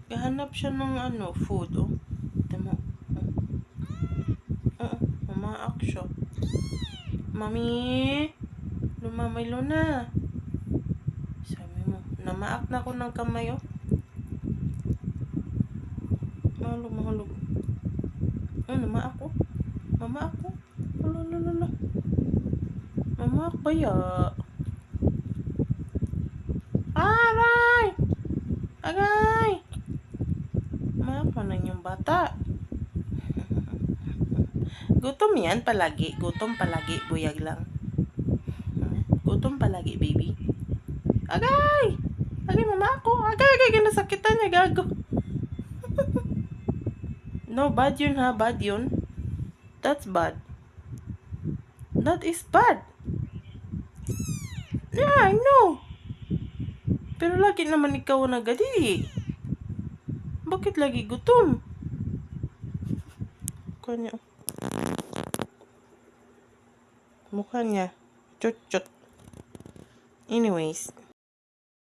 Gahanap siya ng food, oh. Tama. Oo, umaak siya. Mami, lumamaylo na. Sabi mo, namaak na ako ng kamay, oh. Mahulog. Namaak, oh. Mamaak, oh. Lala. Mamaak ba ya? Aray! Agay! Mamaak na yung bata. Gutom yan palagi. Gutom palagi. Buyag lang. Gutom palagi, baby. Agay! Agay, mama ako. Agay, nasakitan niya, gago. No, bad yun ha. Bad yun. That's bad. That is bad. Yeah, I know. Pero lagi naman ikaw nagadi. Bakit lagi gutom? Mukha niya. Chut. Anyways.